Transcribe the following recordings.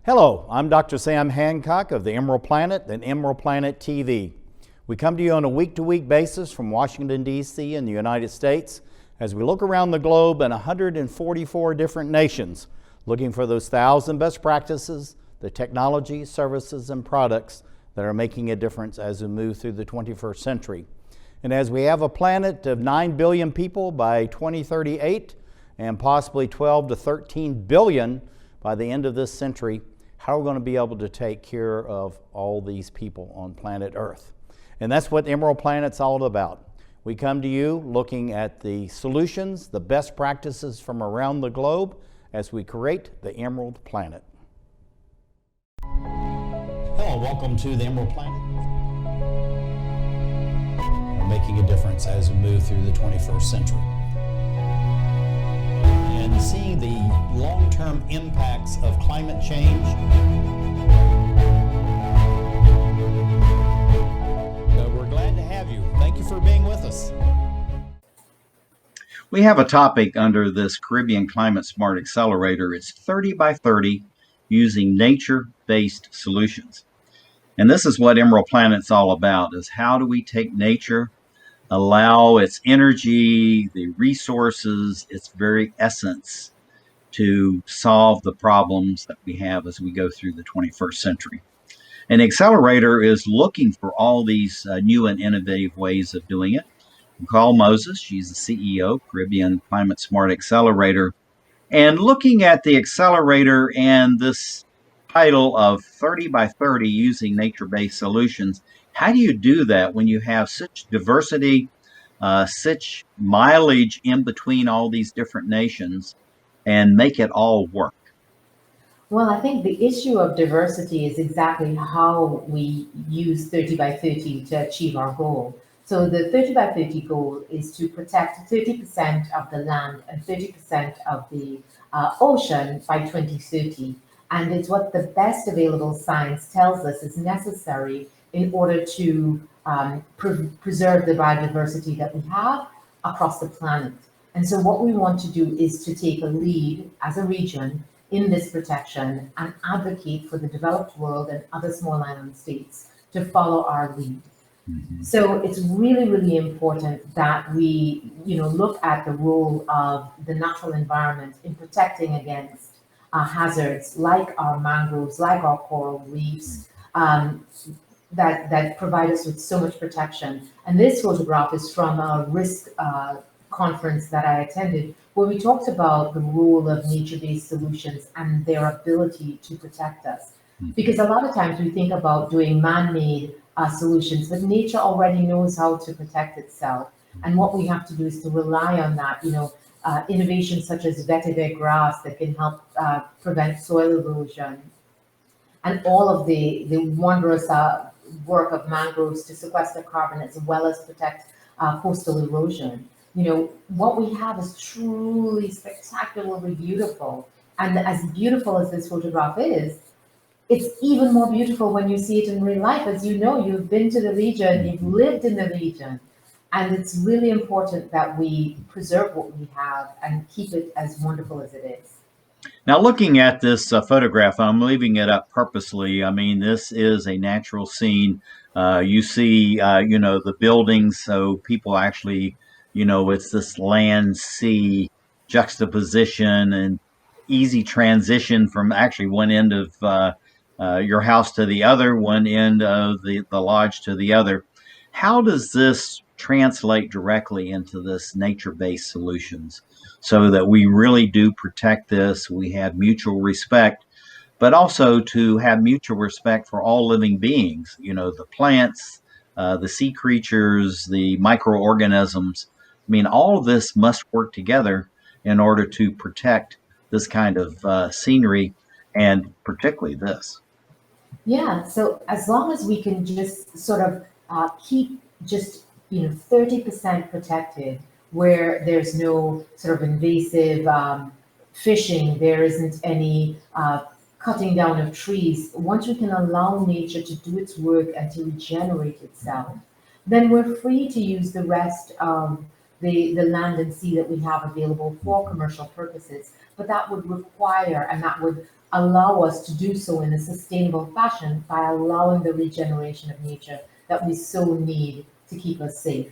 Hello, I'm Dr. Sam Hancock of the Emerald Planet and EmeraldPlanet TV. We come to you on a week-to-week basis from Washington, D.C. in the United States as we look around the globe in 144 different nations, looking for those 1,000 best practices, the technology, services, and products that are making a difference as we move through the 21st century. And as we have a planet of 9 billion people by 2038 and possibly 12 to 13 billion by the end of this century, how are we going to be able to take care of all these people on planet Earth? And that's what Emerald Planet's all about. We come to you looking at the solutions, the best practices from around the globe as we create the Emerald Planet. Hello, welcome to the Emerald Planet. We're making a difference as we move through the 21st century. And seeing the long-term impacts of climate change. We're glad to have you. Thank you for being with us. We have a topic under this Caribbean Climate Smart Accelerator. It's 30 by 30 using nature-based solutions. And this is what Emerald Planet's all about, is how do we take nature, allow its energy, the resources, its very essence to solve the problems that we have as we go through the 21st century. An accelerator is looking for all these new and innovative ways of doing it. Call Moses, she's the CEO, Caribbean Climate Smart Accelerator, and looking at the accelerator and this title of 30 by 30 using nature-based solutions. How do you do that when you have such diversity, such mileage in between all these different nations and make it all work? Well, I think the issue of diversity is exactly how we use 30 by 30 to achieve our goal. So the 30 by 30 goal is to protect 30% of the land and 30% of the ocean by 2030. And it's what the best available science tells us is necessary in order to preserve the biodiversity that we have across the planet. And so what we want to do is to take a lead as a region in this protection and advocate for the developed world and other small island states to follow our lead. Mm-hmm. So it's really, really important that we, look at the role of the natural environment in protecting against hazards like our mangroves, like our coral reefs, that provide us with so much protection. And this photograph is from a risk conference that I attended, where we talked about the role of nature-based solutions and their ability to protect us. Because a lot of times we think about doing man-made solutions, but nature already knows how to protect itself. And what we have to do is to rely on that, innovations such as vetiver grass that can help prevent soil erosion, and all of the wondrous work of mangroves to sequester carbon as well as protect coastal erosion. What we have is truly spectacularly beautiful. And as beautiful as this photograph is, it's even more beautiful when you see it in real life. As you know, you've been to the region, you've lived in the region. And it's really important that we preserve what we have and keep it as wonderful as it is. Now, looking at this photograph, I'm leaving it up purposely. I mean, this is a natural scene. You see, the buildings, so people actually, it's this land-sea juxtaposition and easy transition from actually one end of your house to the other, one end of the lodge to the other. How does this translate directly into this nature-based solutions so that we really do protect this, we have mutual respect, but also to have mutual respect for all living beings, the plants, the sea creatures, the microorganisms. I mean, all of this must work together in order to protect this kind of scenery, and particularly this. Yeah, so as long as we can just sort of keep just 30% protected, where there's no sort of invasive fishing, there isn't any cutting down of trees. Once we can allow nature to do its work and to regenerate itself, then we're free to use the rest of the land and sea that we have available for commercial purposes. But that would require, and that would allow us to do so in a sustainable fashion by allowing the regeneration of nature that we so need to keep us safe.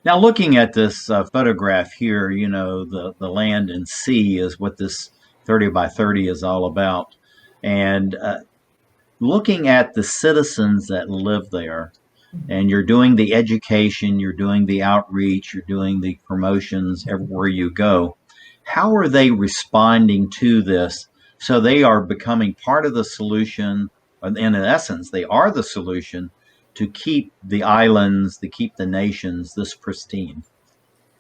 Now, looking at this photograph here, you know, the land and sea is what this 30 by 30 is all about. And looking at the citizens that live there, and you're doing the education, you're doing the outreach, you're doing the promotions everywhere you go. How are they responding to this? So they are becoming part of the solution, and in essence, they are the solution to keep the islands, to keep the nations this pristine.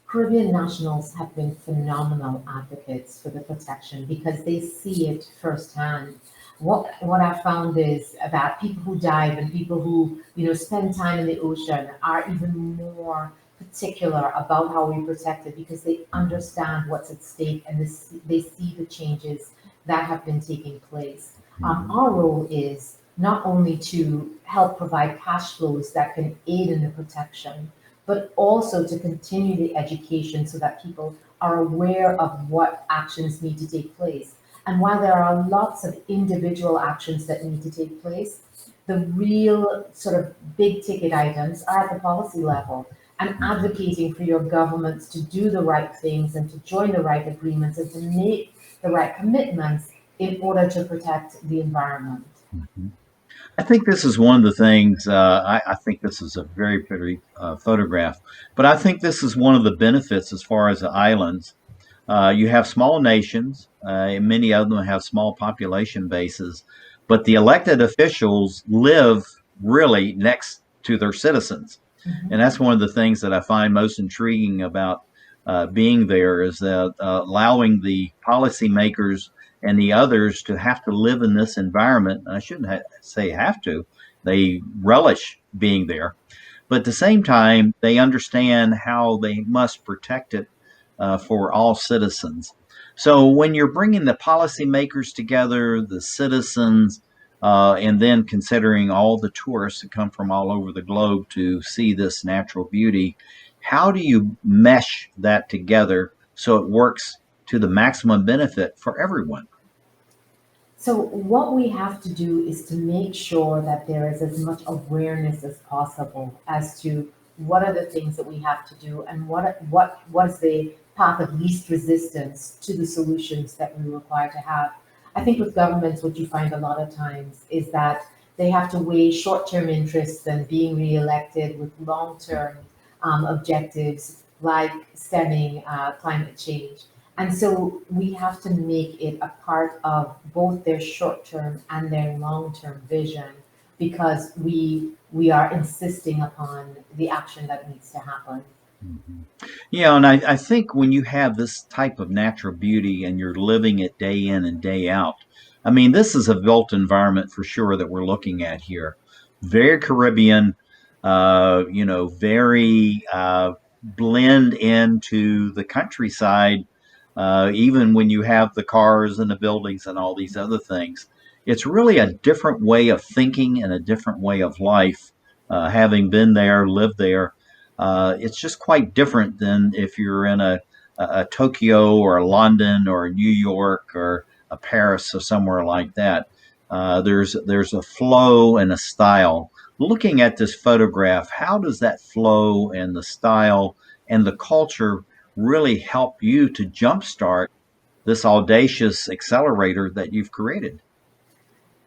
Caribbean nationals have been phenomenal advocates for the protection because they see it firsthand. What I found is that people who dive and people who spend time in the ocean are even more particular about how we protect it because they understand what's at stake and they see the changes that have been taking place. Our role is not only to help provide cash flows that can aid in the protection, but also to continue the education so that people are aware of what actions need to take place. And while there are lots of individual actions that need to take place, the real sort of big ticket items are at the policy level and advocating for your governments to do the right things and to join the right agreements and to make the right commitments in order to protect the environment. I think this is one of the things, I think this is a very pretty photograph, but I think this is one of the benefits as far as the islands. You have small nations, and many of them have small population bases, but the elected officials live really next to their citizens. And that's one of the things that I find most intriguing about being there is that allowing the policymakers and the others to have to live in this environment. I shouldn't say have to, they relish being there. But at the same time, they understand how they must protect it for all citizens. So when you're bringing the policymakers together, the citizens, and then considering all the tourists that come from all over the globe to see this natural beauty, how do you mesh that together so it works to the maximum benefit for everyone? So what we have to do is to make sure that there is as much awareness as possible as to what are the things that we have to do and what is the path of least resistance to the solutions that we require to have. I think with governments, what you find a lot of times is that they have to weigh short-term interests and being reelected with long-term objectives like stemming climate change. And so we have to make it a part of both their short-term and their long-term vision because we are insisting upon the action that needs to happen. Yeah, and I think when you have this type of natural beauty and you're living it day in and day out, I mean, this is a built environment for sure that we're looking at here. Very Caribbean, very blend into the countryside, even when you have the cars and the buildings and all these other things. It's really a different way of thinking and a different way of life, having been there, lived there. It's just quite different than if you're in a Tokyo or a London or a New York or a Paris or somewhere like that. There's a flow and a style. Looking at this photograph, how does that flow and the style and the culture really help you to jumpstart this audacious accelerator that you've created?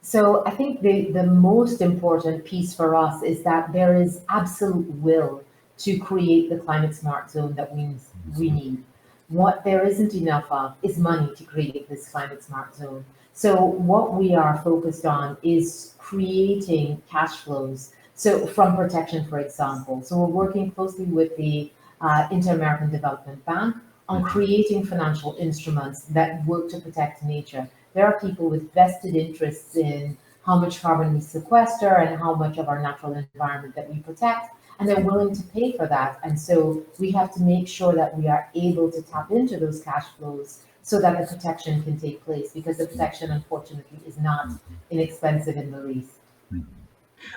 So I think the most important piece for us is that there is absolute will to create the climate smart zone that we need. What there isn't enough of is money to create this climate smart zone. So what we are focused on is creating cash flows. So from protection, for example. So we're working closely with the Inter-American Development Bank on creating financial instruments that work to protect nature. There are people with vested interests in how much carbon we sequester and how much of our natural environment that we protect, and they're willing to pay for that. And so we have to make sure that we are able to tap into those cash flows so that the protection can take place, because the protection, unfortunately, is not inexpensive in the least.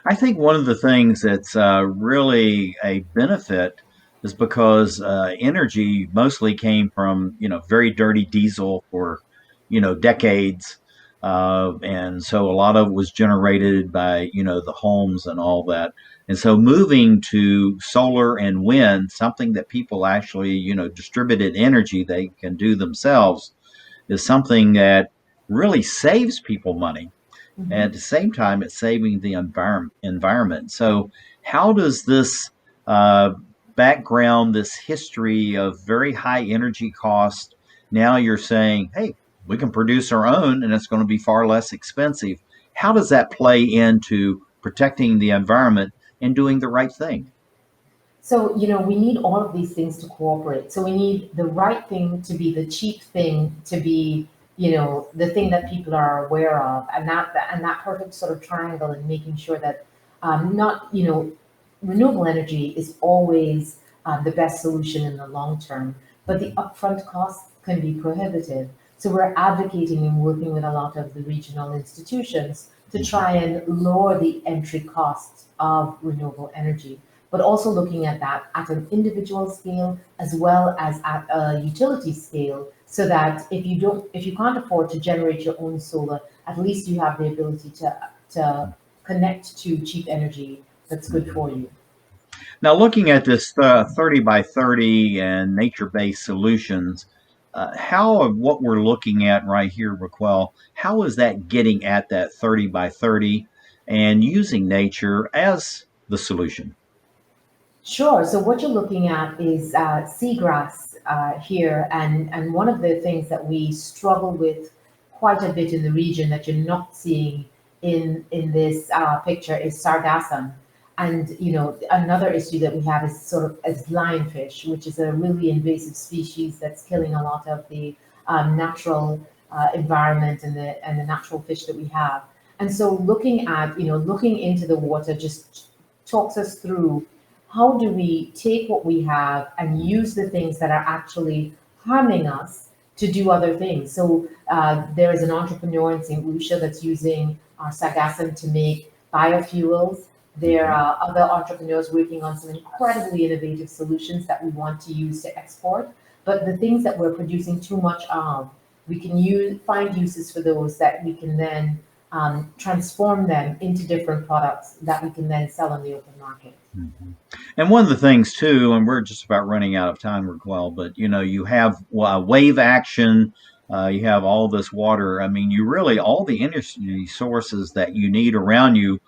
I think one of the things that's really a benefit is because energy mostly came from, very dirty diesel for, decades. And so a lot of it was generated by, the homes and all that. And so moving to solar and wind, something that people actually, distributed energy they can do themselves, is something that really saves people money. And at the same time, it's saving the environment. So, how does this uh, background, this history of very high energy cost, now you're saying, hey, we can produce our own and it's going to be far less expensive. How does that play into protecting the environment and doing the right thing? So, we need all of these things to cooperate. So we need the right thing to be the cheap thing to be, the thing that people are aware of, and that perfect sort of triangle, and making sure that not, renewable energy is always the best solution in the long term, but the upfront costs can be prohibitive. So we're advocating and working with a lot of the regional institutions to try and lower the entry costs of renewable energy, but also looking at that at an individual scale as well as at a utility scale, so that if you can't afford to generate your own solar, at least you have the ability to connect to cheap energy that's good for you. Now, looking at this 30 by 30 and nature-based solutions, how of what we're looking at right here, Raquel, how is that getting at that 30 by 30 and using nature as the solution? Sure. So what you're looking at is seagrass here, and one of the things that we struggle with quite a bit in the region that you're not seeing in this picture is sargassum. And another issue that we have is sort of as lionfish, which is a really invasive species that's killing a lot of the natural environment and the natural fish that we have. And so looking into the water just talks us through how do we take what we have and use the things that are actually harming us to do other things. So there is an entrepreneur in St. Lucia that's using our sargassum to make biofuels. There are other entrepreneurs working on some incredibly innovative solutions that we want to use to export. But the things that we're producing too much of, we can find uses for those that we can then transform them into different products that we can then sell on the open market. Mm-hmm. And one of the things too, and we're just about running out of time, Raquel, but you have wave action, you have all this water. I mean, you really all the energy sources that you need around you,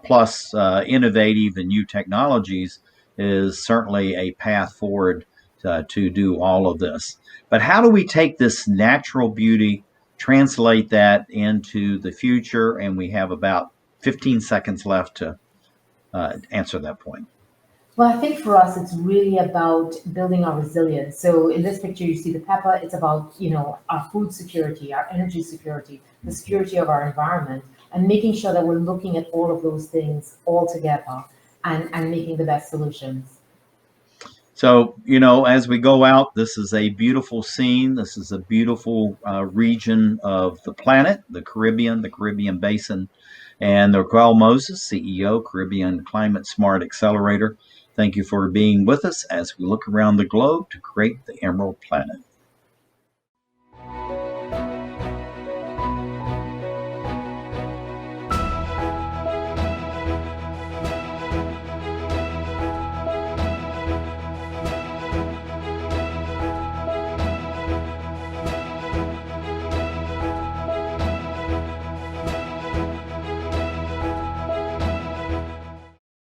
plus innovative and new technologies, is certainly a path forward to do all of this. But how do we take this natural beauty, translate that into the future? And we have about 15 seconds left to answer that point. Well, I think for us, it's really about building our resilience. So in this picture, you see the pepper. It's about, our food security, our energy security, the security of our environment, and making sure that we're looking at all of those things all together and making the best solutions. So, as we go out, this is a beautiful scene. This is a beautiful region of the planet, the Caribbean Basin. And Raquel Moses, CEO, Caribbean Climate Smart Accelerator. Thank you for being with us as we look around the globe to create the Emerald Planet.